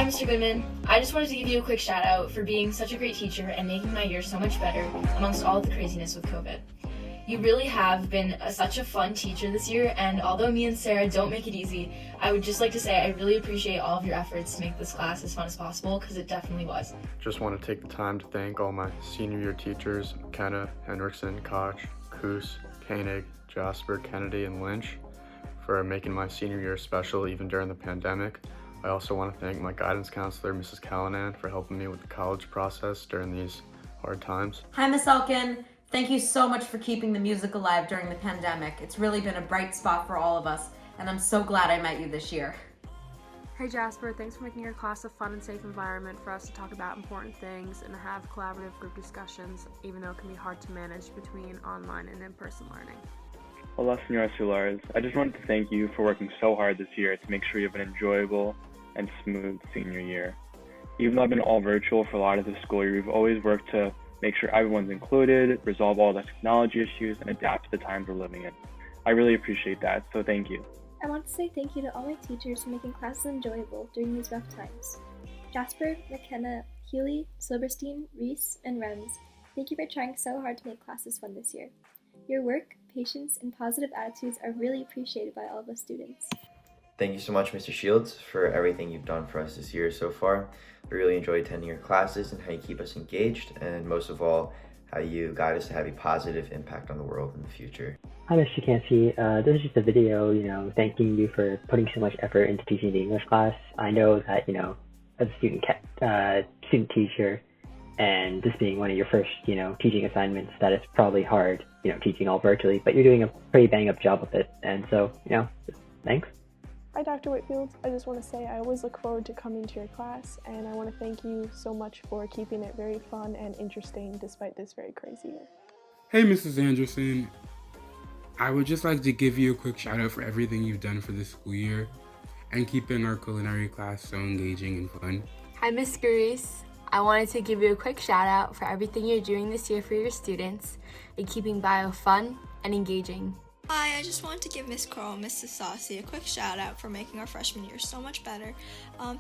Mr. Goodman. I just wanted to give you a quick shout out for being such a great teacher and making my year so much better amongst all of the craziness with COVID. You really have been such a fun teacher this year, and although me and Sarah don't make it easy, I would just like to say I really appreciate all of your efforts to make this class as fun as possible, because it definitely was. Just want to take the time to thank all my senior year teachers, McKenna, Hendrickson, Koch, Coos, Koenig, Jasper, Kennedy, and Lynch, for making my senior year special even during the pandemic. I also want to thank my guidance counselor, Mrs. Callanan, for helping me with the college process during these hard times. Hi, Miss Elkin. Thank you so much for keeping the music alive during the pandemic. It's really been a bright spot for all of us, and I'm so glad I met you this year. Hey Jasper, thanks for making your class a fun and safe environment for us to talk about important things and have collaborative group discussions, even though it can be hard to manage between online and in-person learning. Hola, Senora Solares. I just wanted to thank you for working so hard this year to make sure you have an enjoyable and smooth senior year. Even though I've been all virtual for a lot of the school year, we've always worked to make sure everyone's included, resolve all the technology issues, and adapt to the times we're living in. I really appreciate that, so thank you. I want to say thank you to all my teachers for making classes enjoyable during these rough times. Jasper, McKenna, Healy, Silberstein, Reese, and Renz, thank you for trying so hard to make classes fun this year. Your work, patience, and positive attitudes are really appreciated by all of us students. Thank you so much, Mr. Shields, for everything you've done for us this year so far. We really enjoy attending your classes and how you keep us engaged, and most of all, how you guide us to have a positive impact on the world in the future. Hi, Mr. Cansey. This is just a video, thanking you for putting so much effort into teaching the English class. I know that, as a student teacher, and this being one of your first, teaching assignments, that it's probably hard, teaching all virtually, but you're doing a pretty bang-up job with it. And so, thanks. Hi, Dr. Whitfield. I just want to say I always look forward to coming to your class, and I want to thank you so much for keeping it very fun and interesting despite this very crazy year. Hey, Mrs. Anderson. I would just like to give you a quick shout out for everything you've done for this school year and keeping our culinary class so engaging and fun. Hi, Miss Gurice. I wanted to give you a quick shout out for everything you're doing this year for your students and keeping bio fun and engaging. Hi, I just wanted to give Miss Crow and Mrs. Saucy a quick shout out for making our freshman year so much better.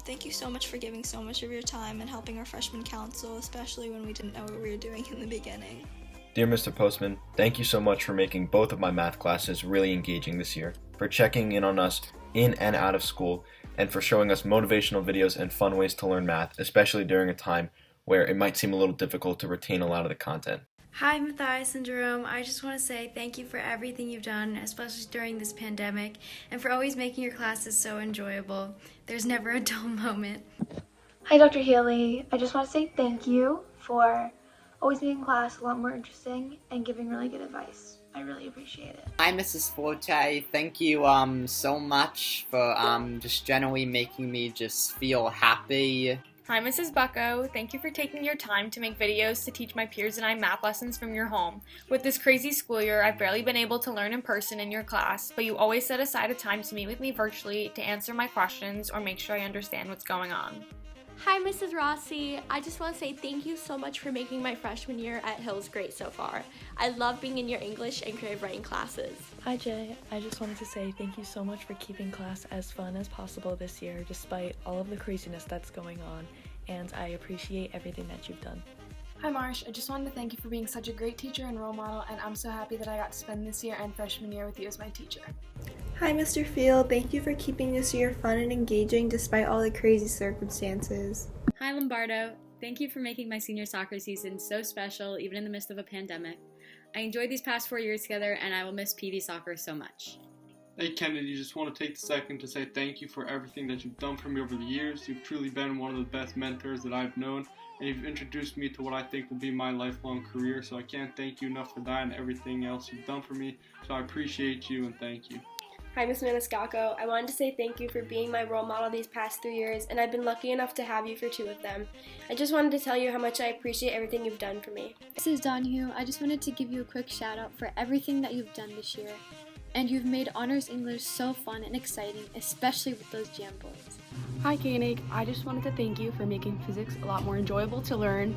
Thank you so much for giving so much of your time and helping our freshman council, especially when we didn't know what we were doing in the beginning. Dear Mr. Postman, thank you so much for making both of my math classes really engaging this year, for checking in on us in and out of school, and for showing us motivational videos and fun ways to learn math, especially during a time where it might seem a little difficult to retain a lot of the content. Hi, Matthias and Jerome. I just want to say thank you for everything you've done, especially during this pandemic, and for always making your classes so enjoyable. There's never a dull moment. Hi, Dr. Haley. I just want to say thank you for always making class a lot more interesting and giving really good advice. I really appreciate it. Hi, Mrs. Forte. Thank you so much for just generally making me just feel happy. Hi, Mrs. Bucko. Thank you for taking your time to make videos to teach my peers and I math lessons from your home. With this crazy school year, I've barely been able to learn in person in your class, but you always set aside a time to meet with me virtually to answer my questions or make sure I understand what's going on. Hi, Mrs. Rossi. I just want to say thank you so much for making my freshman year at Hills great so far. I love being in your English and creative writing classes. Hi, Jay. I just wanted to say thank you so much for keeping class as fun as possible this year, despite all of the craziness that's going on, and I appreciate everything that you've done. Hi Marsh, I just wanted to thank you for being such a great teacher and role model, and I'm so happy that I got to spend this year and freshman year with you as my teacher. Hi Mr. Field, thank you for keeping this year fun and engaging despite all the crazy circumstances. Hi Lombardo, thank you for making my senior soccer season so special even in the midst of a pandemic. I enjoyed these past 4 years together and I will miss PD soccer so much. Hey Kennedy, just want to take a second to say thank you for everything that you've done for me over the years. You've truly been one of the best mentors that I've known, and you've introduced me to what I think will be my lifelong career, so I can't thank you enough for that and everything else you've done for me, so I appreciate you and thank you. Hi, Ms. Maniscalco. I wanted to say thank you for being my role model these past 3 years, and I've been lucky enough to have you for 2 of them. I just wanted to tell you how much I appreciate everything you've done for me. Mrs. Donahue, I just wanted to give you a quick shout out for everything that you've done this year. And you've made Honors English so fun and exciting, especially with those jam boards. Hi Koenig, I just wanted to thank you for making physics a lot more enjoyable to learn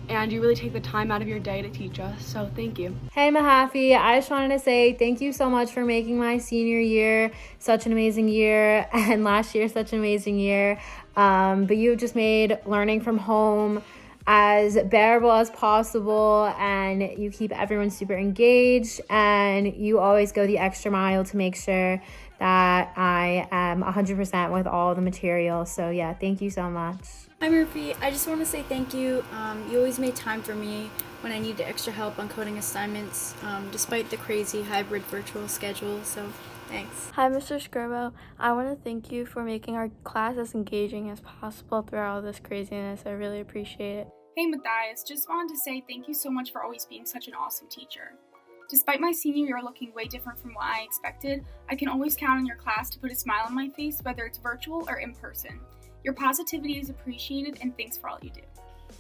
and you really take the time out of your day to teach us, so thank you. Hey Mahaffey, I just wanted to say thank you so much for making my senior year such an amazing year and last year such an amazing year. But you just made learning from home as bearable as possible, and you keep everyone super engaged, and you always go the extra mile to make sure that I am 100% with all the material. So yeah, thank you so much. Hi Murphy, I just want to say thank you. You always made time for me when I needed extra help on coding assignments, despite the crazy hybrid virtual schedule, so thanks. Hi Mr. Scribo, I want to thank you for making our class as engaging as possible throughout all this craziness. I really appreciate it. Hey Matthias, just wanted to say thank you so much for always being such an awesome teacher. Despite my senior year looking way different from what I expected, I can always count on your class to put a smile on my face, whether it's virtual or in person. Your positivity is appreciated, and thanks for all you do.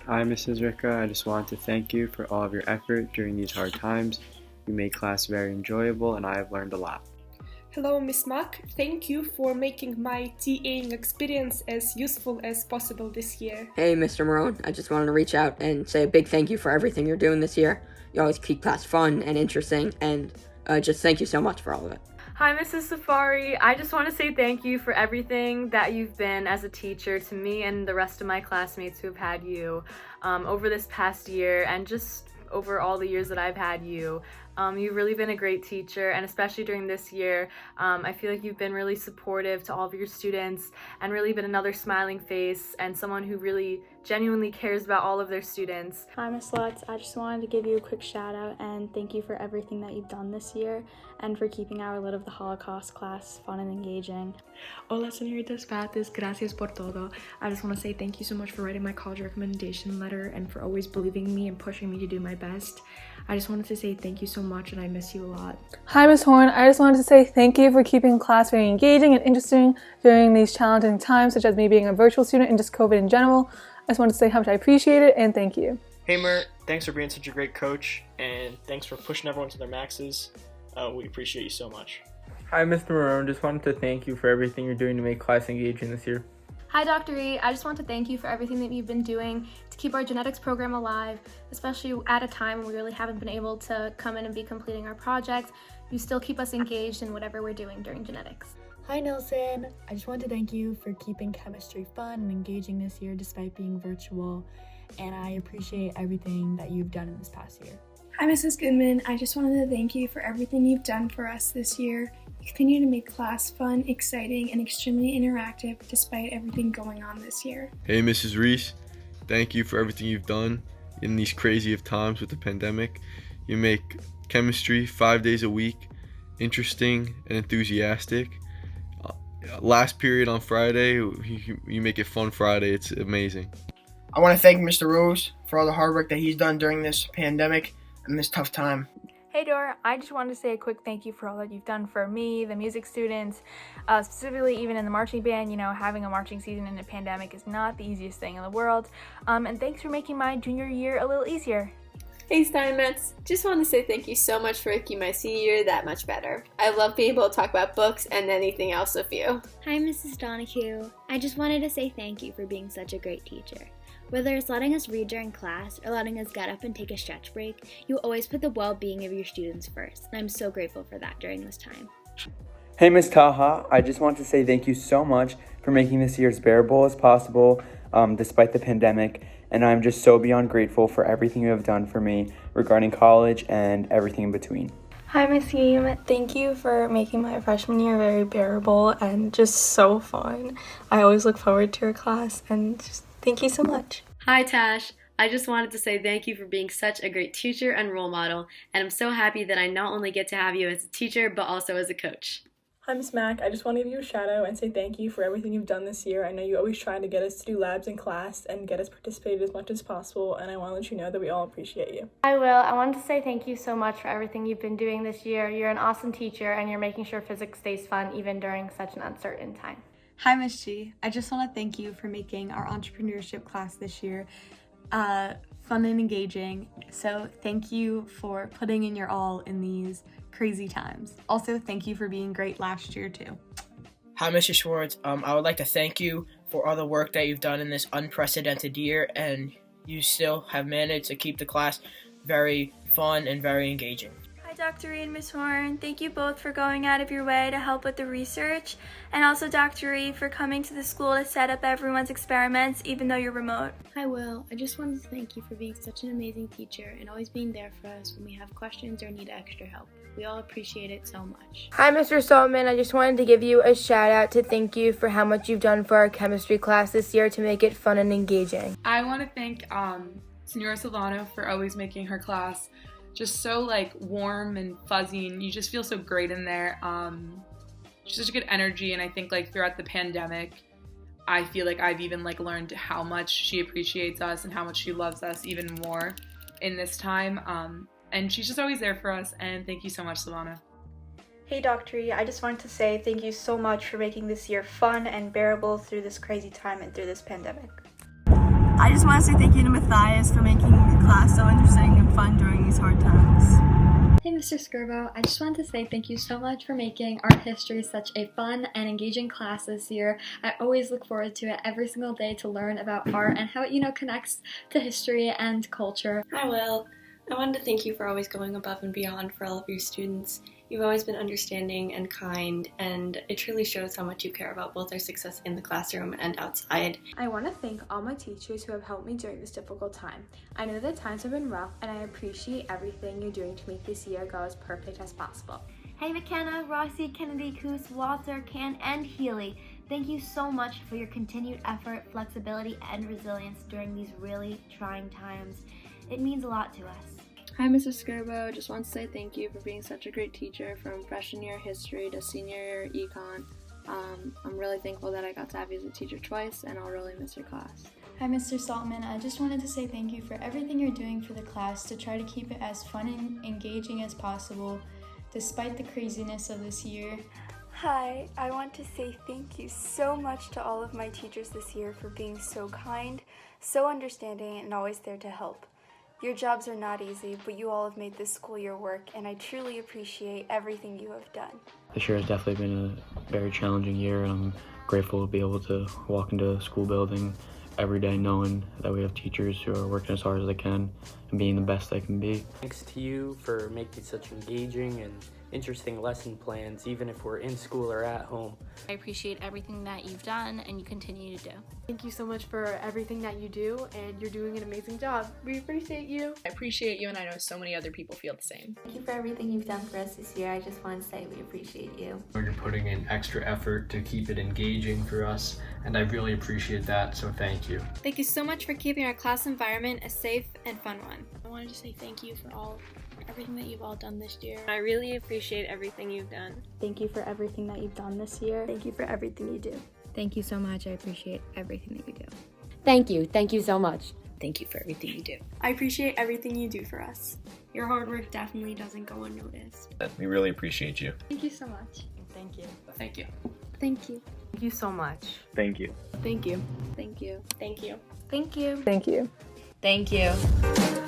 Hi Mrs. Ricka, I just wanted to thank you for all of your effort during these hard times. You made class very enjoyable, and I have learned a lot. Hello, Miss Mack. Thank you for making my TAing experience as useful as possible this year. Hey, Mr. Marone. I just wanted to reach out and say a big thank you for everything you're doing this year. You always keep class fun and interesting, and just thank you so much for all of it. Hi, Mrs. Safari. I just want to say thank you for everything that you've been as a teacher to me and the rest of my classmates who have had you over this past year, and just over all the years that I've had you. You've really been a great teacher, and especially during this year, I feel like you've been really supportive to all of your students and really been another smiling face and someone who really genuinely cares about all of their students. Hi Miss Lutz, I just wanted to give you a quick shout out and thank you for everything that you've done this year and for keeping our Lit of the Holocaust class fun and engaging. Hola señoritas Bates, gracias por todo. I just want to say thank you so much for writing my college recommendation letter and for always believing in me and pushing me to do my best. I just wanted to say thank you so much, and I miss you a lot. Hi Ms. Horn, I just wanted to say thank you for keeping class very engaging and interesting during these challenging times, such as me being a virtual student and just COVID in general. I just wanted to say how much I appreciate it and thank you. Hey Mert, thanks for being such a great coach, and thanks for pushing everyone to their maxes. We appreciate you so much. Hi Mr. Marone, just wanted to thank you for everything you're doing to make class engaging this year. Hi Dr. E, I just want to thank you for everything that you've been doing to keep our genetics program alive, especially at a time when we really haven't been able to come in and be completing our projects. You still keep us engaged in whatever we're doing during genetics. Hi Nelson, I just want to thank you for keeping chemistry fun and engaging this year despite being virtual, and I appreciate everything that you've done in this past year. Hi Mrs. Goodman, I just wanted to thank you for everything you've done for us this year. You continue to make class fun, exciting, and extremely interactive despite everything going on this year. Hey Mrs. Reese, thank you for everything you've done in these crazy of times with the pandemic. You make chemistry 5 days a week interesting and enthusiastic. Last period on Friday, you make it fun Friday. It's amazing. I want to thank Mr. Rose for all the hard work that he's done during this pandemic and this tough time. Hey Dora, I just wanted to say a quick thank you for all that you've done for me, the music students, specifically even in the marching band. You know, having a marching season in a pandemic is not the easiest thing in the world. And thanks for making my junior year a little easier. Hey Steinmetz, just want to say thank you so much for making my senior year that much better. I love being able to talk about books and anything else with you. Hi Mrs. Donahue, I just wanted to say thank you for being such a great teacher. Whether it's letting us read during class or letting us get up and take a stretch break, you always put the well-being of your students first, and I'm so grateful for that during this time. Hey Ms. Taha, I just want to say thank you so much for making this year as bearable as possible despite the pandemic, and I'm just so beyond grateful for everything you have done for me regarding college and everything in between. Hi Miss Yeem, thank you for making my freshman year very bearable and just so fun. I always look forward to your class, and just thank you so much. Hi Tash, I just wanted to say thank you for being such a great teacher and role model, and I'm so happy that I not only get to have you as a teacher, but also as a coach. Hi Miss Mack, I just want to give you a shout out and say thank you for everything you've done this year. I know you always try to get us to do labs in class and get us participated as much as possible, and I want to let you know that we all appreciate you. Hi Will, I wanted to say thank you so much for everything you've been doing this year. You're an awesome teacher, and you're making sure physics stays fun even during such an uncertain time. Hi Miss G, I just want to thank you for making our entrepreneurship class this year fun and engaging. So thank you for putting in your all in these crazy times. Also, thank you for being great last year too. Hi Mr. Schwartz, I would like to thank you for all the work that you've done in this unprecedented year, and you still have managed to keep the class very fun and very engaging. Hi, Dr. Ree and Ms. Horn. Thank you both for going out of your way to help with the research, and also Dr. Ree for coming to the school to set up everyone's experiments even though you're remote. Hi, Will. I just wanted to thank you for being such an amazing teacher and always being there for us when we have questions or need extra help. We all appreciate it so much. Hi, Mr. Saltman. I just wanted to give you a shout out to thank you for how much you've done for our chemistry class this year to make it fun and engaging. I want to thank Senora Silvano for always making her class just so like warm and fuzzy, and you just feel so great in there. She's such a good energy, and I think like throughout the pandemic, I feel like I've even like learned how much she appreciates us and how much she loves us even more in this time. And she's just always there for us, and thank you so much, Silvana. Hey, Dr. E, I just wanted to say thank you so much for making this year fun and bearable through this crazy time and through this pandemic. I just want to say thank you to Matthias for making the class so interesting and fun during these hard times. Hey, Mr. Skirbo, I just wanted to say thank you so much for making art history such a fun and engaging class this year. I always look forward to it every single day to learn about art and how it, connects to history and culture. Hi, Will. I wanted to thank you for always going above and beyond for all of your students. You've always been understanding and kind, and it truly shows how much you care about both our success in the classroom and outside. I want to thank all my teachers who have helped me during this difficult time. I know that times have been rough, and I appreciate everything you're doing to make this year go as perfect as possible. Hey, McKenna, Rossi, Kennedy, Coos, Walter, Can, and Healy. Thank you so much for your continued effort, flexibility, and resilience during these really trying times. It means a lot to us. Hi, Mrs. Skirbo. Just want to say thank you for being such a great teacher from freshman year history to senior year econ. I'm really thankful that I got to have you as a teacher twice, and I'll really miss your class. Hi, Mr. Saltman. I just wanted to say thank you for everything you're doing for the class to try to keep it as fun and engaging as possible, despite the craziness of this year. Hi, I want to say thank you so much to all of my teachers this year for being so kind, so understanding, and always there to help. Your jobs are not easy, but you all have made this school your work, and I truly appreciate everything you have done. This year has definitely been a very challenging year, and I'm grateful to be able to walk into a school building every day knowing that we have teachers who are working as hard as they can and being the best they can be. Thanks to you for making such engaging and interesting lesson plans, even if we're in school or at home. I appreciate everything that you've done and you continue to do. Thank you so much for everything that you do, and you're doing an amazing job. We appreciate you. I appreciate you, and I know so many other people feel the same. Thank you for everything you've done for us this year. I just want to say we appreciate you. You're putting in extra effort to keep it engaging for us, and I really appreciate that, so thank you. Thank you so much for keeping our class environment a safe and fun one. I wanted to say thank you for everything that you've all done this year. I really appreciate everything you've done. Thank you for everything that you've done this year. Thank you for everything you do. Thank you so much. I appreciate everything that you do. Thank you. Thank you so much. Thank you for everything you do. I appreciate everything you do for us. Your hard work definitely doesn't go unnoticed. We really appreciate you. Thank you so much. Thank you. Thank you. Thank you. Thank you so much. Thank you. Thank you. Thank you. Thank you. Thank you. Thank you. Thank you.